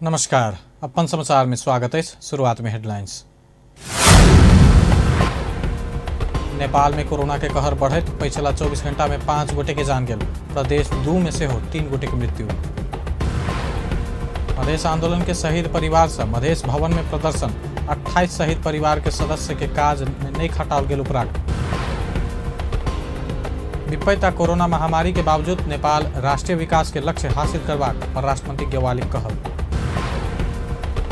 नमस्कार, अपन समाचार में स्वागत है। शुरुआत में हेडलाइंस। नेपाल में कोरोना के कहर बढ़े तो पिछला 24 घंटा में 5 गोटे के जान गेल। प्रदेश 2 में से हो 3 गोटे की मृत्यु। मधेश आंदोलन के शहीद परिवार से मधेश भवन में प्रदर्शन। 28 शहीद परिवार के सदस्य के काज में नहीं खटाल गेल उपराग। विपैता कोरोना महामारी के बावजूद नेपाल राष्ट्रीय विकास के लक्ष्य हासिल करवाक परराष्ट्र मंत्री गेवाली कहल।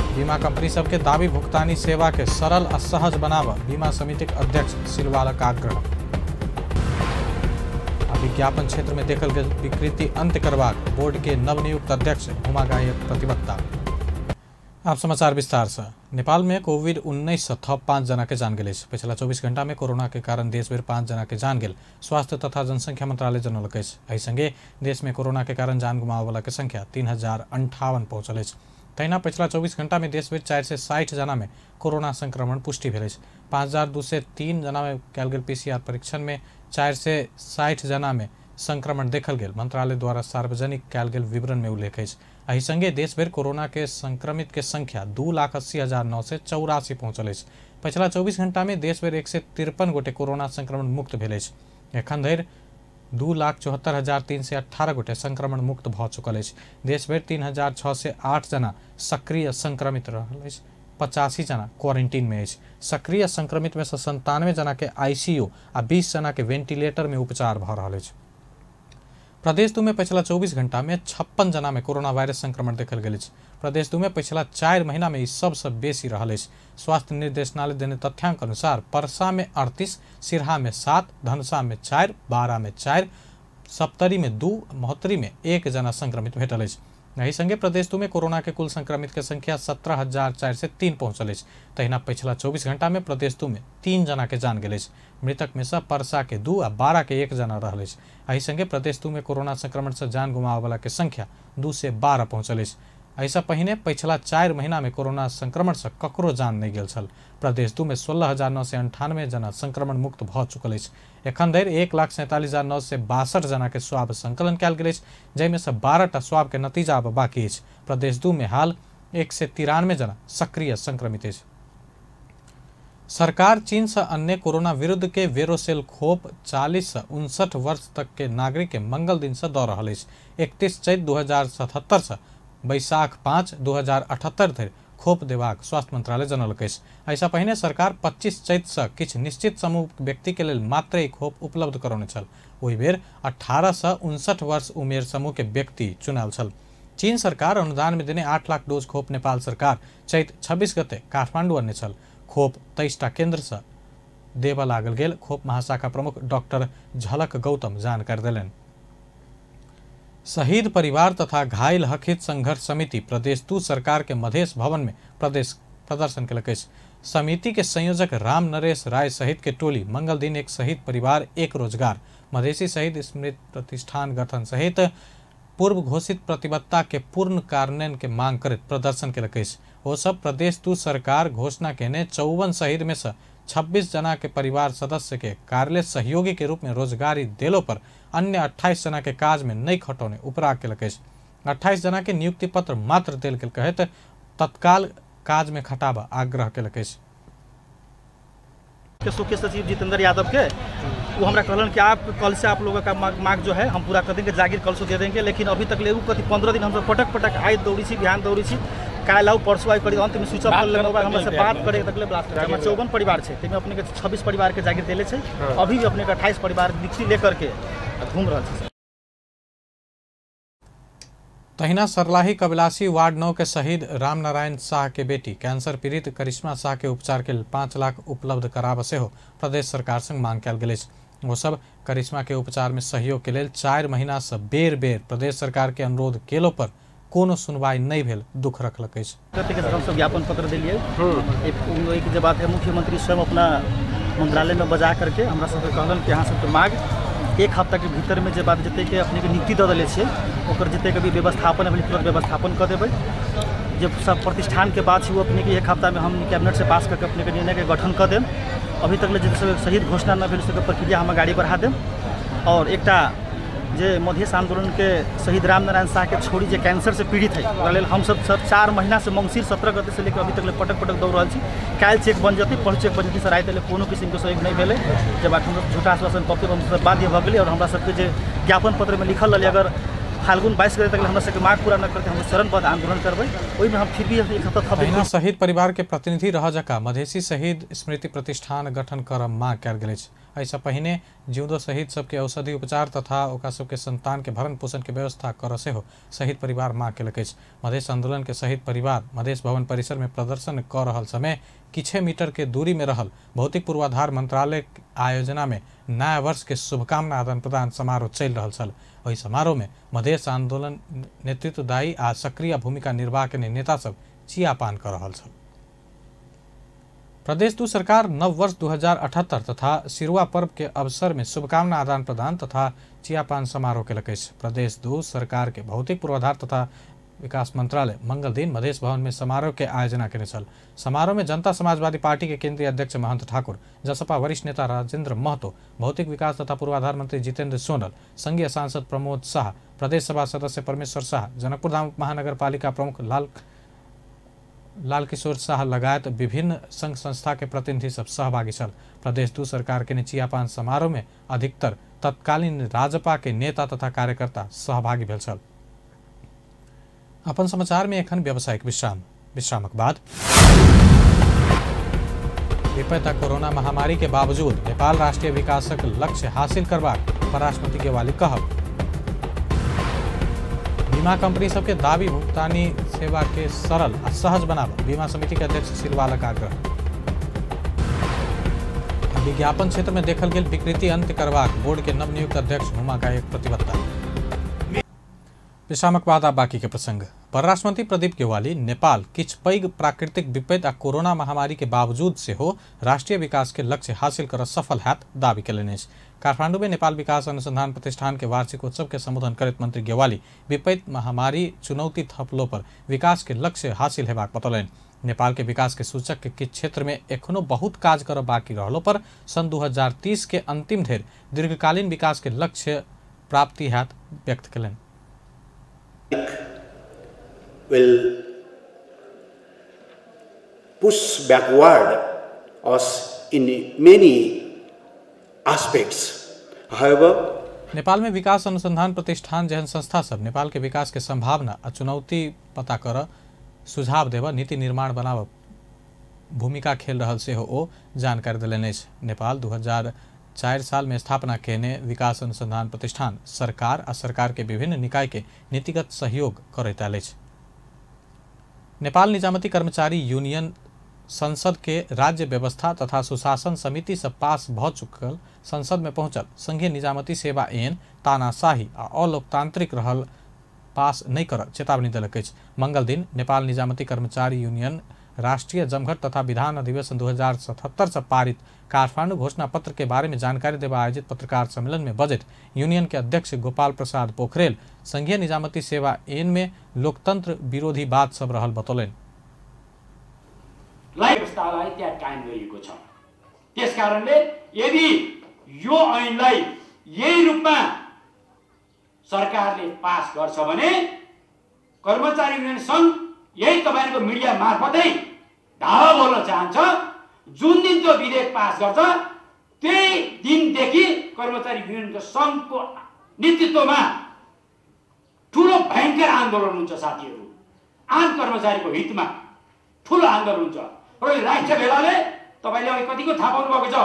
बीमा कंपनी सबके दावी भुगतानी सेवा के सरल आ सहज बनावा बीमा समिति के अध्यक्ष सिलवालक आग्रह। विज्ञापन क्षेत्र में देखल गई विकृति अंत करवाक बोर्ड के नवनियुक्त अध्यक्ष हुमा गायक प्रतिबद्धता। आप समाचार विस्तार से। नेपाल में कोविड-19 से थप 5 जना के जान गेल। पिछला 24 घंटा में कोरोना के कारण देश भर 5 जना के जान गेल। स्वास्थ्य तथा जनसंख्या मंत्रालय जनौलक। एहि संगे देश में कोरोना के कारण जान गुमावे वाला के संख्या 3058 पहुंचल। तहिना पिछला 24 घंटा में देश भर 460 जना में कोरोना संक्रमण पुष्टि भेल। 5203 जना में कयल गेल पीसीआर परीक्षण में 460 जना में संक्रमण देखल गेल। मंत्रालय द्वारा सार्वजनिक कयल गेल विवरण में उल्लेख है। एहि संगे देश भर कोरोना के संक्रमित के संख्या 2,80,984 पहुंचल। पिछला 24 घंटा में देश भर 153 गोटे कोरोना संक्रमण मुक्त भेल। एखन धरि 2,74,318 गोटे संक्रमण मुक्त भ चुकल है। देश भर 3,608 जना सक्रिय संक्रमित रहल। 85 जना क्वारंटीन में है। सक्रिय संक्रमित में से 97 जना के आईसीयू आ 20 जना के वेंटिलेटर में उपचार भ रहा है। प्रदेश 2 में पिछला 24 घंटा में 56 जना में कोरोना वायरस संक्रमण देखल गेल। प्रदेश 2 में पिछला 4 महीना में सबसे बेसी रहल। स्वास्थ्य निर्देशनालय देने तथ्यांक अनुसार परसा में 38, सिरहा में 7, धनसा में 4, बारा में 4, सप्तरी में 2, महोत्तरी में 1 जना संक्रमित भेटल। यही संगे प्रदेश 2 में कोरोना के कुल संक्रमित के संख्या 17,403 पहुंचल। तहिना पिछला 24 घंटा में प्रदेश 2 में 3 जना के जान गेल। मृतक में से परसा के 2 आ बारा के 1 जना रहल। यही संगे प्रदेश 2 में कोरोना संक्रमण से जान गुमावे वाला के संख्या 2 से 12 पहुंचल। ऐसा पहिने पिछला 4 महीना में कोरोना संक्रमण से ककरो जान नहीं गेल छल। प्रदेश 2 में 16,998 जना संक्रमण मुक्त भ चुकल। एखन धरि 1,47,962 जना के स्वाब संकलन कयल गेल। जैमे से 12टा स्वाब के नतीजा अब बाकी है। प्रदेश 2 में हाल 193 जना सक्रिय संक्रमित है। सरकार चीन से अन्य कोरोना विरुद्ध के वेरोसेल खोप 40 से 59 वर्ष तक के नागरिक के मंगल दिन से दऽ रहल है। 31 चैत 2077 से बैसाख 5 2078 धरि खोप देबाक स्वास्थ्य मंत्रालय जनौलक। ऐसा पहिने सरकार 25 चैत से किछु निश्चित समूह व्यक्ति के लेल मात्र खोप उपलब्ध करौने छल। ओहि बेर 18 से 59 वर्ष उमेर समूह के व्यक्ति चुनाल छल। चीन सरकार अनुदान में देने 8 लाख डोज खोप नेपाल सरकार चैत 26 गते काठमांडू अन्य छल। खोप 23टा केंद्र से देवा लागल गेल। खोप महाशाखा प्रमुख डॉक्टर झलक गौतम जानकारी देलन। शहीद परिवार तथा घायल हक हित संघर्ष समिति प्रदेश 2 सरकार के मधेश भवन में प्रदर्शन केलक। समिति के संयोजक राम नरेश राय सहित के टोली मंगल दिन एक शहीद परिवार एक रोजगार मधेसी शहीद स्मृति प्रतिष्ठान गठन सहित पूर्व घोषित प्रतिबद्धता के पूर्ण कार्यान्वयन के मांग करत प्रदर्शन केलक। वो सब प्रदेश 2 सरकार घोषणा केने 54 शहीद में से 26 जना के परिवार सदस्य के कार्यालय सहयोगी के रूप में रोजगारी देलो पर अन्य 28 जना के काज में नहीं खटौने उपराग केलक। 28 जना के नियुक्ति पत्र मात्र देल गेल कहत तत्काल काज में खटाबा आग्रह केलक। मुख्य सचिव जितेंद्र यादव के वो हमरा कहलन कि आप कल से आप लोगों का मांग जो है हम पूरा कर देंगे, जागीर कल से दे देंगे। लेकिन अभी तक ले 15 दिन हम सब पटक आई दौड़ी छी, बिहान दौड़ी छी, काल आउ परसों आई करी, अंत में स्विच ऑफ कर ले मोबाइल। हमरा से बात करे तक ले ब्लास्ट कर। हम 54 परिवार छे, तेमे अपने के 26 परिवार के जागीर देले छे। अभी भी अपने के 28 परिवार नियुक्ति लेकर के घूम रहल छे। तहिना सरलाही कबिलासी वार्ड 9 के शहीद रामनारायण शाह के बेटी कैंसर पीड़ित करिश्मा शाह के उपचार के 5 लाख उपलब्ध कराब से हो प्रदेश सरकार संग मांग कयल गेल। वो सब करिश्मा के उपचार में सहयोग के लेल 4 महीना से बेर बेर प्रदेश सरकार के अनुरोध केलो पर कोनो सुनवाई नहीं भेल दुख रखलक। ज्ञापन पत्र दिलिए। एक जे बात है मुख्यमंत्री स्वयं अपना मंत्रालय में बजा करके हमरा सबके कहलन कि यहाँ सबके मांग 1 हफ्ता के भीतर में जे बात जते के अपने के नियुक्ति दे दिले छे ओकर जते के भी व्यवस्थापन है तुरंत व्यवस्थापन कर देबै। जब सब प्रतिष्ठान के बात वो अपने के 1 हफ्ता में हम कैबिनेट से पास करके अपने के निर्णय के गठन कर देम। अभी तक ले जब शहीद घोषणा न भेल उसके प्रक्रिया हम गाड़ी बढ़ा देम। और एकटा जे मधेश आंदोलन के शहीद रामनारायण शाह के छोड़ी जे कैंसर से पीड़ित है ओकरा लेल हम सब 4 महीना से मंगसिर 17 गते से लेकर अभी तक पटक पटक दौड़ रहा छी। काल्हि चेक बन जते परसू चेक बन जते सर आइ तक कोनो किस्म के सहयोग नहीं भेले। जब हम झूठा आश्वासन पक्के हम सब बाध्य भ गेली और हमरा सबके जे ज्ञापन पत्र में लिखल रही अगर फाल्गुन 22 गते तक हमरा सबके मांग पूरा न करते हम चरणबद्ध आंदोलन करबै। ओहि में हम फिर भी एक सप्ताह तहिना शहीद परिवार के प्रतिनिधि रह जका मधेसी शहीद स्मृति प्रतिष्ठान गठन कर मांग कयल गेल अछि। ऐसा पहिने जीवदो शहीद सबके औषधि उपचार तथा ओकरा सबके संतान के भरण पोषण के व्यवस्था कर से हो शहीद परिवार मांग केलक अछि। मधेश आंदोलन के शहीद परिवार मधेश भवन परिसर में प्रदर्शन कर रहल समय किछे मीटर के दूरी में रहल भौतिक पूर्वाधार मंत्रालय आयोजना में नया वर्ष के शुभकामना आदान प्रदान समारोह चल रहा छल। वही समारोह में मधेश आंदोलन नेतृत्वदायी आ सक्रिय भूमिका निर्वाह के नेता सब चियापान कर रहा छल। प्रदेश 2 सरकार नव वर्ष 2078 तथा सिरुआ पर्व के अवसर में शुभकामना आदान प्रदान तथा चियापान समारोह केलक अछि। प्रदेश 2 सरकार के भौतिक पूर्वाधार तथा विकास मंत्रालय मंगल दिन मधेश भवन में समारोह के आयोजना केने छल। समारोह में जनता समाजवादी पार्टी के केंद्रीय अध्यक्ष महंत ठाकुर, जसपा वरिष्ठ नेता राजेंद्र महतो, भौतिक विकास तथा पूर्वाधार मंत्री जितेंद्र सोनल, संघीय सांसद प्रमोद शाह, प्रदेश सभा सदस्य परमेश्वर शाह, जनकपुर धाम महानगर पालिका प्रमुख लाल किशोर शाह लगायत विभिन्न संघ संस्था के प्रतिनिधि सब सहभागी छल। प्रदेश 2 सरकार के चियापान समारोह में अधिकतर तत्कालीन राजपा के नेता तथा कार्यकर्ता सहभागी भेल छल। अपन समाचार में एखन व्यावसायिक विश्रामक बाद विपद आ कोरोना महामारी के बावजूद नेपाल राष्ट्रीय विकासक लक्ष्य हासिल करबाक उपराष्ट्रपति गेवाली कहब। बीमा कंपनी सबके दाबी भुगतानी सेवा के सरल आ सहज बनाब बीमा समिति के अध्यक्ष सिलवालक आग्रह। विज्ञापन क्षेत्र में देखल गेल विकृति अंत करबाक बोर्ड के नवनियुक्त अध्यक्ष हुमा गायक प्रतिबद्धता। विश्रामक बाद आ बाकी के प्रसंग। परराष्ट्र मंत्री प्रदीप गेवाली नेपाल किछ पैघ प्राकृतिक विपद आ कोरोना महामारी के बावजूद से हो राष्ट्रीय विकास के लक्ष्य हासिल कर सफल हैत दावी केलनि अछि। काठमांडू में नेपाल विकास अनुसंधान प्रतिष्ठान के वार्षिक उत्सव के संबोधन करैत मंत्री गेवाली विपद महामारी चुनौती थपलो पर विकास के लक्ष्य हासिल हेबाक बतौलनि। नेपाल के विकास के सूचक के किछ क्षेत्र में एखनो बहुत काज करब बाकी रहलो पर सन 2030 के अंतिम धरि दीर्घकालीन विकास के लक्ष्य प्राप्ति हैत व्यक्त केलनि। will push backward us in many aspects. However, Nepal में विकास अनुसंधान प्रतिष्ठान जहन संस्था सब नेपाल के विकास के संभावना आ चुनौती पता कर सुझाव देव नीति निर्माण बनाव भूमिका खेल रहल से हो ओ जानकारी देलनि अछि। नेपाल 2004 साल में स्थापना केने विकास अनुसंधान प्रतिष्ठान सरकार आ सरकार के विभिन्न निकाय के नीतिगत सहयोग करैत आयल अछि। नेपाल निजामती कर्मचारी यूनियन संसद के राज्य व्यवस्था तथा सुशासन समिति से पास भ चुकल संसद में पहुंचल संघीय निजामती सेवा ऐन तानाशाही आ अलोकतांत्रिक रहल पास नहीं कर चेतावनी देलक अछि। मंगल दिन नेपाल निजामती कर्मचारी यूनियन राष्ट्रीय जमघट तथा विधान अधिवेशन 2077 से पारित काठमांडू घोषणा पत्र के बारे में जानकारी देवा आयोजित पत्रकार सम्मेलन में बजट यूनियन के अध्यक्ष गोपाल प्रसाद पोखरेल संघीय निजामती सेवा ऐन में लोकतंत्र विरोधी बात सब रहल बतौलनि। व्यवस्थालाई त्यहाँ कायम गरिएको छ। त्यसकारणले यदि यो ऐनलाई यही रूपमा सरकारले पास गर्छ भने कर्मचारी युनियन संघ यही तपाईहरुको मिडिया मार्फतै धावा बोल्न चाहन्छ। जुन दिन त्यो विधेयक पास गर्छ त्यही दिनदेखि कर्मचारी युनियनको संघको नेतृत्वमा ठूलो भयंकर आन्दोलन हुन्छ साथीहरु। आम कर्मचारीको हितमा ठूलो आन्दोलन हुन्छ। र राष्ट्रिय भेलाले तपाईले अहिले कतिको थाहा पाउनु भएको छ,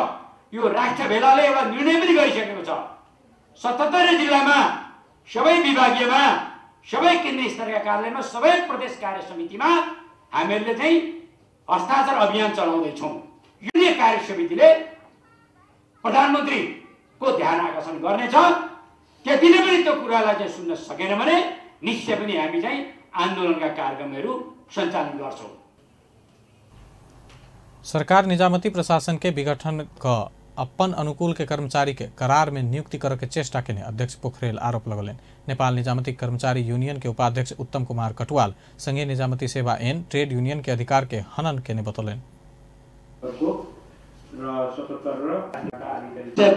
यो राष्ट्रिय भेलाले एउटा निर्णय पनि गरिसकेको छ। 77 जिल्लामा सबै विभागीयमा सबै केन्द्रीय स्तरका कार्यालयमा सबै प्रदेश कार्य समितिमा हामीहरूले चाहिँ हस्ताक्षर अभियान चलाउँदै छौं। यो कार्य समितिले प्रधानमन्त्रीको ध्यान आकर्षण गर्नेछ। त्यतिले पनि त्यो कुरालाई चाहिँ सुन्न सकेन भने निश्चय पनि हामी चाहिँ आन्दोलनका कार्यक्रमहरू सञ्चालन गर्छौं। सरकार निजामती प्रशासन के विघटन का अपन अनुकूल के कर्मचारी के करार में नियुक्ति करे के चेष्टा केने अध्यक्ष पोखरेल आरोप लगौलनि। नेपाल निजामती कर्मचारी यूनियन के उपाध्यक्ष उत्तम कुमार कटुवाल संघीय निजामती सेवा ऐन ट्रेड यूनियन के अधिकार के हनन केने बतौलनि।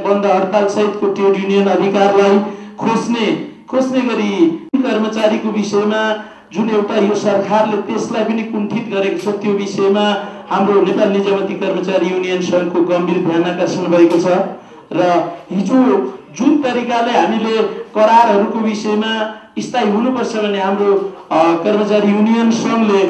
बन्द हडताल सहितको ट्रेड युनियन अधिकारलाई खोज्ने गरी कर्मचारीको विषयमा जुन एउटा यो सरकारले त्यसलाई पनि कुण्ठित गरेको छ त्यो विषयमा हाम्रो नेपाल निजामती कर्मचारी युनियन सङ्घको गम्भीर ध्यान आकर्षण भएको छ र हिजो जुन तरिकाले हामीले करारहरूको विषयमा स्थायी हुनुपर्छ भने हाम्रो कर्मचारी युनियन सङ्घले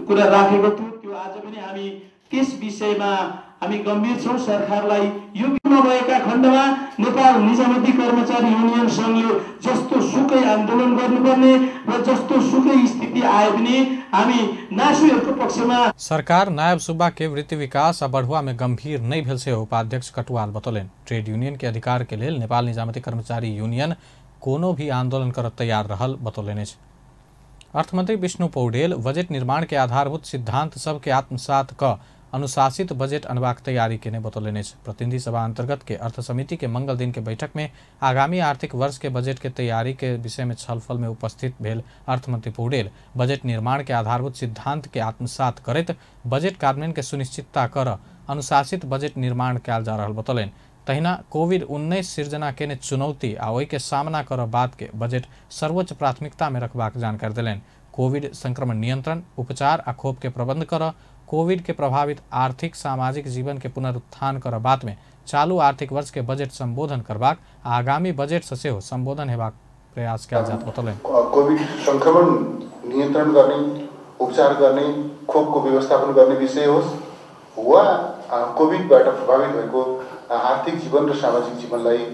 कुरा राखेको थियो त्यो आज पनि हामी त्यस विषयमा हामी गम्भीर छौँ। सरकारलाई यो नभएका खण्डमा नेपाल निजामती कर्मचारी युनियन सङ्घले जस्तो सुकै आन्दोलन गर्नुपर्ने र जस्तो सुकै स्थिति आए पनि हामी नासुहरूको पक्षमा। सरकार नायब सुब्बा के वृत्ति विकास आ बढ़ुआ में गंभीर नहीं भेल से उपाध्यक्ष कटुआल बतौलन। ट्रेड यूनियन के अधिकार के लेल नेपाल निजामती कर्मचारी यूनियन कोनो भी आंदोलन कर तैयार रहल बतौलन। अर्थमंत्री विष्णु पौडेल बजट निर्माण के आधारभूत सिद्धांत सब के आत्मसात क अनुशासित बजट अनबाक तैयारी के बतौलन। प्रतिनिधि सभा अंतर्गत के अर्थ समिति के मंगल दिन के बैठक में आगामी आर्थिक वर्ष के बजट के तैयारी के विषय में छलफल में उपस्थित भेल अर्थमंत्री पौडेल बजट निर्माण के आधारभूत सिद्धांत के आत्मसात करत बजट कार्यान्वयन के सुनिश्चितता कर अनुशासित बजट निर्माण कयल जा रहल बतौलन। तहिना कोविड-19 सिर्जना के चुनौती आ ओहि के सामना कर बाद के बजट सर्वोच्च प्राथमिकता में रखबाक जानकारी दिलन। कोविड संक्रमण नियंत्रण, उपचार आ खोप के प्रबंध कर कोविड के प्रभावित आर्थिक सामाजिक जीवन के पुनरुत्थान कर बाद में चालू आर्थिक वर्ष के बजट संबोधन करबाक आगामी बजट से सेहो संबोधन हेबाक प्रयास कयल जात बतौलन। कोविड संक्रमण नियन्त्रण गर्ने, उपचार गर्ने, खोपको व्यवस्थापन गर्ने विषय होस् वा कोविडबाट प्रभावित भएको आर्थिक जीवन र सामाजिक जीवनलाई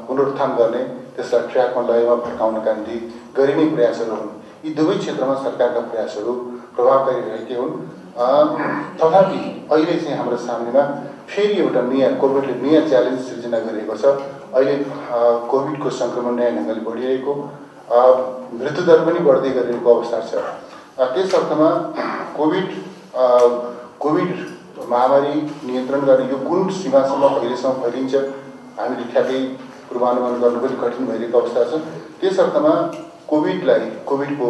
पुनरुत्थान गर्ने, त्यसलाई ट्र्याकमा ल्याएमा फर्काउनका निम्ति गरिने प्रयासहरू हुन्। यी दुवै क्षेत्रमा सरकारका प्रयासहरू प्रभावकारी रहेका हुन्। तथापि अहिले चाहिँ हाम्रो सामनेमा फेरि एउटा नयाँ कोभिडले नयाँ च्यालेन्ज सृजना गरेको छ। अहिले कोभिडको संक्रमण नयाँ ढङ्गले बढिरहेको, मृत्युदर पनि बढ्दै गरिरहेको अवस्था छ। त्यस अर्थमा कोभिड महामारी नियन्त्रण गर्ने यो कुन सीमासम्म अहिलेसम्म फैलिन्छ हामीले ठ्याक्कै पूर्वानुमान गर्नु पनि कठिन भइरहेको अवस्था छ। त्यस अर्थमा कोभिडको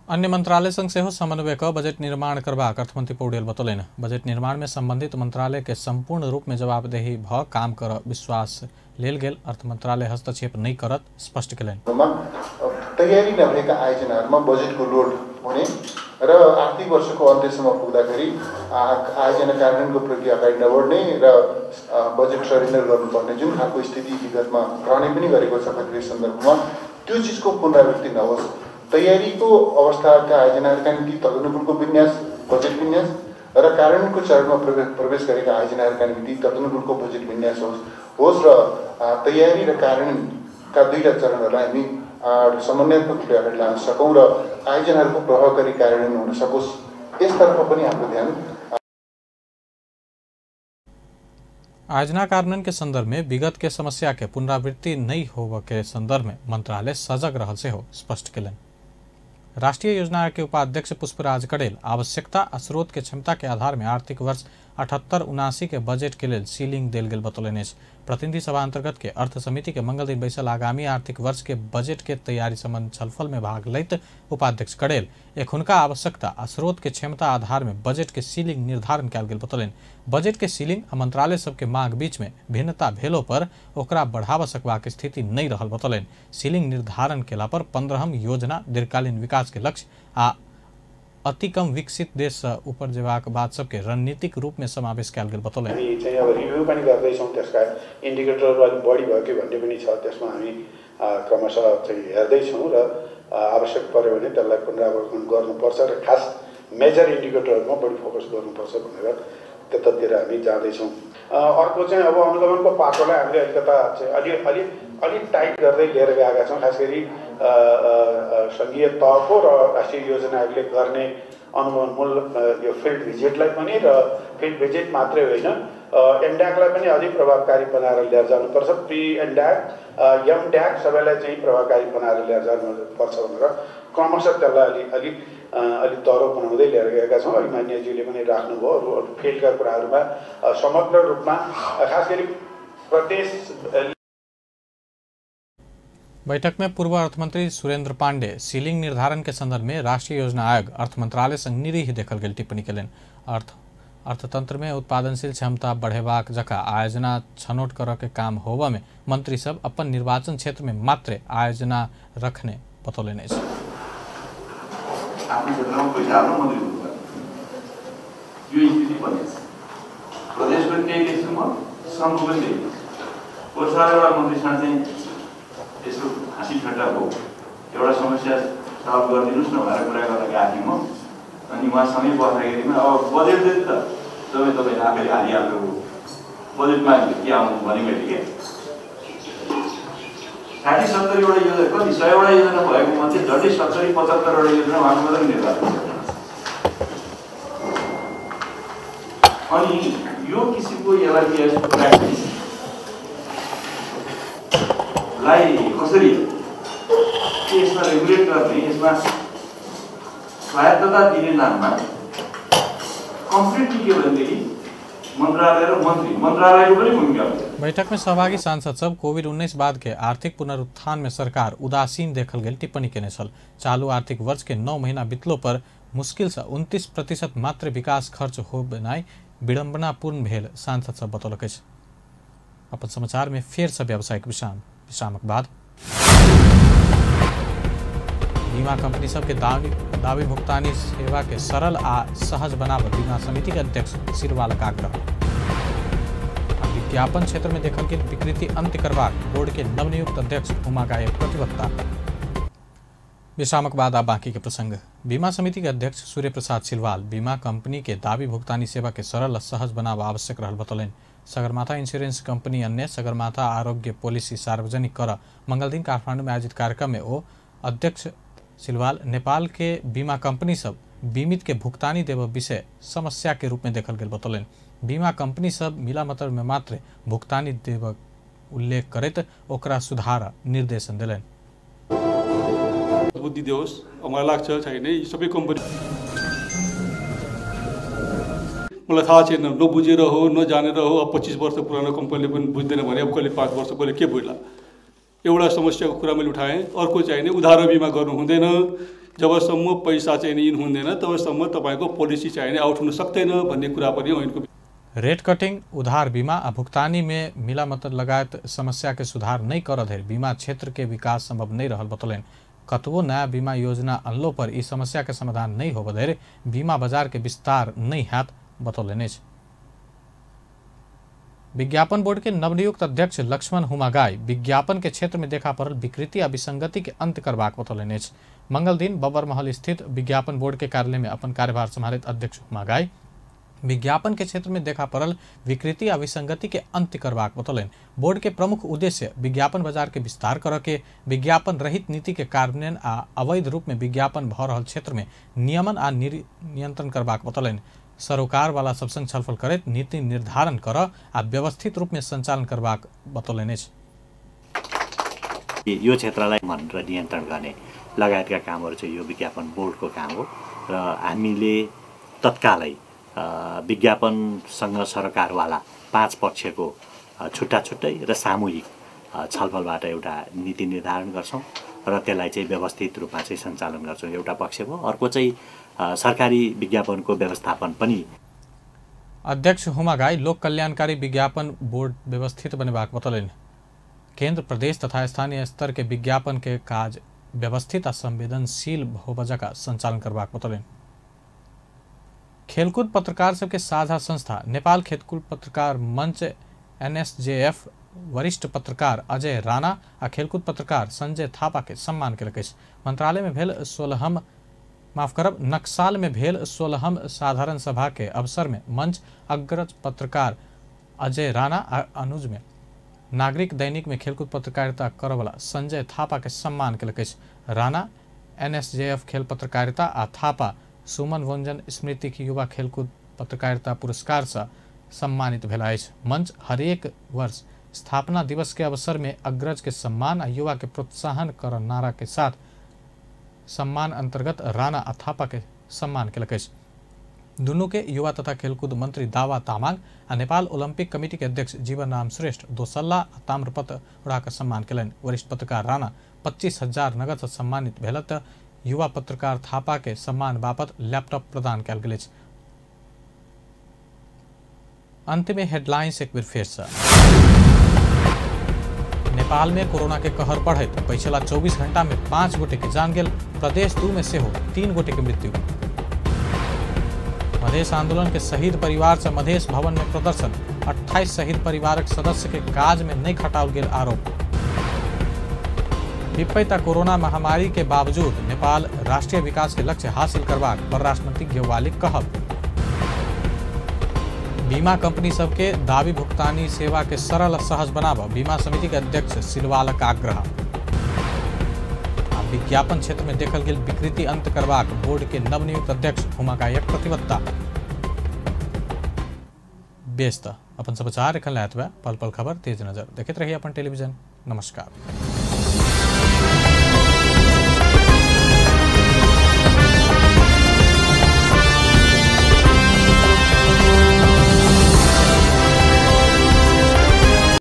अन्य मंत्रालय संग सेहो समन्वय क बजट निर्माण करबाक अर्थमंत्री पौडेल बतौलन। बजट निर्माण में संबंधित मंत्रालय के संपूर्ण रूप में जवाबदेही भ काम कर विश्वास लेल गेल अर्थ मंत्रालय हस्तक्षेप नहीं करत स्पष्ट केलन। तयारी नभएका आयोजनाहरूमा बजेटको लोड हुने र आर्थिक वर्षको अन्त्यसम्म पुग्दाखेरि आयोजना कार्यान्वयनको प्रक्रिया अगाडि नबढ्ने र बजेट सरेन्डर गर्नुपर्ने जुन खालको स्थिति विगतमा रहने पनि गरेको छ कतिपय सन्दर्भमा त्यो चिजको पुनरावृत्ति नहोस्। तयारीको अवस्थाका आयोजनाहरूका निम्ति तदनुकूलको विन्यास, बजेट विन्यास र कार्यान्वयनको चरणमा प्रवेश गरेका आयोजनाहरूका निम्ति तदनुकूलको बजेट विन्यास होस् र तयारी र कार्यान्वयनका दुईटा चरणहरूलाई हामी समन्वयात्मक रूपले अगाडि लान सकौँ र आयोजनाहरूको प्रभावकारी कार्यान्वयन हुन सकोस्, यसतर्फ पनि हाम्रो ध्यान। आयोजना कार्यान्वयन के संदर्भ में विगत के समस्या के पुनरावृत्ति नहीं होने के संदर्भ में मंत्रालय सजग रहल से हो स्पष्ट केलन। राष्ट्रीय योजना आयोग के उपाध्यक्ष पुष्पराज कड़ेल आवश्यकता आ स्रोत के क्षमता के आधार में आर्थिक वर्ष 78-79 के बजट के लेल सीलिंग देल गेल बतौलन। प्रतिनिधि सभा अंतर्गत के अर्थ समिति के मंगल दिन बैसल आगामी आर्थिक वर्ष के बजट के तैयारी संबंध छलफल में भाग लैत उपाध्यक्ष कड़ेल एखुनका आवश्यकता आ स्रोत के क्षमता आधार में बजट के सीलिंग निर्धारण कयल गेल बतौलन। बजट के सीलिंग आ मंत्रालय सबके मांग बीच में भिन्नता भेलो पर ओकरा बढ़ावा सकबाक स्थिति नहीं रहल बतौलन। सीलिंग निर्धारण केला पर 15हम योजना दीर्घकालीन विकास के लक्ष्य आ अति कम विकसित देश ऊपर जेबाक बात सबके रणनीतिक रूप में समावेश कयल गेल बतौलन। हामी चाहिँ अब रिभ्यू पनि गर्दैछौँ, त्यसका इन्डिकेटरहरू अलिक बढी भयो कि भन्ने पनि छ, त्यसमा हामी क्रमशः चाहिँ हेर्दैछौँ र आवश्यक पर्यो भने त्यसलाई पुनरावलोकन गर्नुपर्छ र खास मेजर इन्डिकेटरहरूमा बढी फोकस गर्नुपर्छ भनेर त्यतातिर हामी जाँदैछौँ। अर्को चाहिँ अब अनुगमनको पाटोलाई हामीले अलिकता चाहिँ अलि टाइट गर्दै लिएर गएका छौँ। खास गरी सङ्घीय तहको र राष्ट्रिय योजना आयोगले गर्ने अनुगमन मूल यो फिल्ड भिजिटलाई पनि र फिल्ड भिजिट मात्रै होइन एनड्याकलाई पनि अझै प्रभावकारी बनाएर लिएर जानुपर्छ। प्री एनड्याक, एमड्याक सबैलाई चाहिँ प्रभावकारी बनाएर लिएर जानुपर्छ भनेर क्रमशः त्यसलाई अलि तरो बनाउँदै लिएर गएका छौँ। अलि मान्यज्यूले पनि राख्नुभयो अरू फिल्डका कुराहरूमा समग्र रूपमा खास गरी प्रदेश। बैठक में पूर्व अर्थमंत्री सुरेंद्र पांडे सीलिंग निर्धारण के संदर्भ में राष्ट्रीय योजना आयोग अर्थ मंत्रालय संग निरीह देखल गेल टिप्पणी केलन। अर्थतंत्र में उत्पादनशील क्षमता बढ़ेबाक जका आयोजना छनौट करऽ के काम होबऽ में मंत्री सब अपन निर्वाचन क्षेत्र में मात्र आयोजना रखने बतौलनि अछि। आफ्नो क्षेत्रमा पैसा हाल्नु मन्त्री हुनुपर्छ, यो स्थिति बनेछ। प्रदेशको केही देख्छु म, श्रमको पनि देख्छु। वर्षा एउटा मन्त्रीसँग चाहिँ यसो हाँसी ठट्टा हो, एउटा समस्या सल्भ गरिदिनुहोस् न भनेर कुरा गर्न गएको थिएँ म। अनि उहाँसँगै बस्दाखेरिमा अब बजेट दिनु त तपाईँ आफैले हालिहाल्नु, बजेटमा के आउनु भनेको थिएँ क्या 60-70वटा योजना, कति 100वटा योजना भएको मध्ये झन्डै 70-75वटा योजना उहाँको मात्रै निर्वाचन। अनि यो किसिमको एलआइपिएस प्र्याक्टिसलाई कसरी यसमा रेगुलेट गर्ने, यसमा स्वायत्तता दिने नाममा कम्प्लिटली के भनेदेखि मन्त्रालय र मन्त्रालयको पनि भूमिका हुन्छ। बैठक में सहभागी सांसद सब कोविड-19 बाद के आर्थिक पुनरुत्थान में सरकार उदासीन देखल गेल टिप्पणी केने छल। चालू आर्थिक वर्ष के 9 महीना बितलो पर मुश्किल से 29% मात्र विकास खर्च हो बनाई विडम्बनापूर्ण भेल सांसद सब बतौलक अछि। अपन समाचार में फेर से व्यावसायिक विश्रामक बाद बीमा कंपनी सबके दावी भुगतानी सेवा के सरल आ सहज बनाव बीमा समिति के अध्यक्ष सिरवालक आग्रह। विज्ञापन क्षेत्र में देखल गेल विकृति अंत्य करबाक बोर्ड के नवनियुक्त अध्यक्ष उमा गाय प्रतिबद्धता। विश्रामक बाद बाकी के प्रसंग। बीमा समिति के अध्यक्ष सूर्य प्रसाद सिलवाल बीमा कंपनी के दावी भुगतानी सेवा के सरल सहज बनाव आवश्यक रहल बतौलन। सगरमाथा इंश्योरेंस कंपनी अन्य सगरमाथा आरोग्य पॉलिसी सार्वजनिक कर मंगल दिन काठमांडू में आयोजित कार्यक्रम में ओ अध्यक्ष सिलवाल नेपाल के बीमा कंपनी सब बीमित के भुगतानी देव विषय समस्या के रूप में देखल गेल बतौलन। बीमा कंपनी सब मिला मतलब में मात्र भुगतानी देव उल्लेख करत ओकरा सुधार निर्देशन दिलन। बुद्धि दियोस्, मलाई लाग्छ छैन यी सबै कम्पनी मलाई थाहा छैन, नबुझेर हो नजानेर हो। अब 25 वर्ष पुरानो कम्पनीले पनि बुझ्दैन भने अब कहिले 5 वर्ष पहिले के बुझ्ला। एउटा समस्याको कुरा मैले उठाएँ। अर्को चाहिने उधार बिमा गर्नु हुँदैन, जबसम्म पैसा चाहिने इन हुँदैन तबसम्म तपाईँको पोलिसी चाहिने आउट हुन सक्दैन भन्ने कुरा पनि ऐनको। रेट कटिंग, उधार बीमा आ भुगतानी में मिला मतलब लगायत समस्या के सुधार नहीं कर धरि बीमा क्षेत्र के विकास संभव नहीं रहल बतौलन। कतबो नया बीमा योजना अनलो पर इस समस्या के समाधान नहीं होब धरि बीमा बाजार के विस्तार नहीं हैत बतौलन। विज्ञापन बोर्ड के नवनियुक्त अध्यक्ष लक्ष्मण हुमागाई विज्ञापन के क्षेत्र में देखा पड़ल विकृति आ विसंगति के अंत करबाक बतौलन। मंगल दिन बबर महल स्थित विज्ञापन बोर्ड के कार्यालय में अपन कार्यभार संभालित अध्यक्ष हुमागाई विज्ञापन के क्षेत्र में देखा पड़ल विकृति आ विसंगति के अंत करबाक बतौलन। बोर्ड के प्रमुख उद्देश्य विज्ञापन बाजार के विस्तार कर के विज्ञापन रहित नीति के कार्यान्वयन आ अवैध रूप में विज्ञापन भ रहल क्षेत्र में नियमन आ नियंत्रण करबाक बतौलन। सरोकार वाला सब संग छलफल करैत नीति निर्धारण कर आ व्यवस्थित रूप में संचालन करबाक बतौलन। यो क्षेत्रलाई मन र नियन्त्रण गर्ने लगायतका कामहरू चाहिँ यो विज्ञापन बोर्डको काम हो र हामीले तत्कालै विज्ञापनसँग सरकारवाला 5 पक्षको छुट्टा छुट्टै र सामूहिक छलफलबाट एउटा नीति निर्धारण गर्छौं र त्यसलाई चाहिँ व्यवस्थित रूपमा चाहिँ सञ्चालन गर्छौं। एउटा पक्ष हो। अर्को चाहिँ सरकारी विज्ञापनको व्यवस्थापन पनि। अध्यक्ष हुमागाई लोक कल्याणकारी विज्ञापन बोर्ड व्यवस्थित बनेबाक बतौलन। केंद्र, प्रदेश तथा स्थानीय स्तर के विज्ञापन के काज व्यवस्थित आ संवेदनशील होबजका संचालन करबाक बतौलन। खेलकूद पत्रकार सबके साझा संस्था नेपाल खेलकूद पत्रकार मंच NSJF वरिष्ठ पत्रकार अजय राणा आ खेलकूद पत्रकार संजय थापा के सम्मान केलक। मंत्रालय में भेल 16हम नक्साल में भेल 16हम साधारण सभा के अवसर में मंच अग्रज पत्रकार अजय राणा आ अनुज में नागरिक दैनिक में खेलकूद पत्रकारिता करवाला संजय थापा के सम्मान केलक। राणा NSJF खेल पत्रकारिता आ थापा सुमन वंजन स्मृति की युवा खेलकूद पत्रकारिता पुरस्कार से सम्मानित भेला। मंच हरेक वर्ष स्थापना दिवस के अवसर में अग्रज के सम्मान आ युवा के प्रोत्साहन कर नारा के साथ सम्मान अंतर्गत राणा आ थापा के सम्मान केलक। दुनू के युवा तथा खेलकूद मंत्री दावा तामाङ आ नेपाल ओलंपिक कमिटी के अध्यक्ष जीवन राम श्रेष्ठ दोसल्ला आ ताम्रपत्र उड़ाकर सम्मान केलन। वरिष्ठ पत्रकार राणा 25,000 नगद से सम्मानित भेल त युवा पत्रकार थापा के सम्मान बापत लैपटॉप प्रदान कयल गेल। अंत में हेडलाइंस एक बेर फिर से। नेपाल में कोरोना के कहर बढ़त, पिछला 24 घंटा में 5 गोटे के जान गेल, प्रदेश 2 में से हो 3 गोटे के मृत्यु। मधेश आंदोलन के शहीद परिवार से मधेश भवन में प्रदर्शन, 28 शहीद परिवारक सदस्य के काज में नहीं खटाओल गेल आरोप। विपैता कोरोना महामारी के बावजूद नेपाल राष्ट्रीय विकास के लक्ष्य हासिल करबाक परराष्ट्र मंत्री गेवाली कहब। बीमा कंपनी सबके दावी भुगतानी सेवा के सरल सहज बनाब, बीमा समिति के अध्यक्ष सिलवालक आग्रह। विज्ञापन क्षेत्र में देखल गेल विकृति अंत करबाक बोर्ड के नवनियुक्त अध्यक्ष उमाकायक प्रतिबद्धता। बेस्त अपन समाचार एखन लायत बा, पल पल खबर तेज नजर देखते रहिए अपन टेलीविजन। नमस्कार।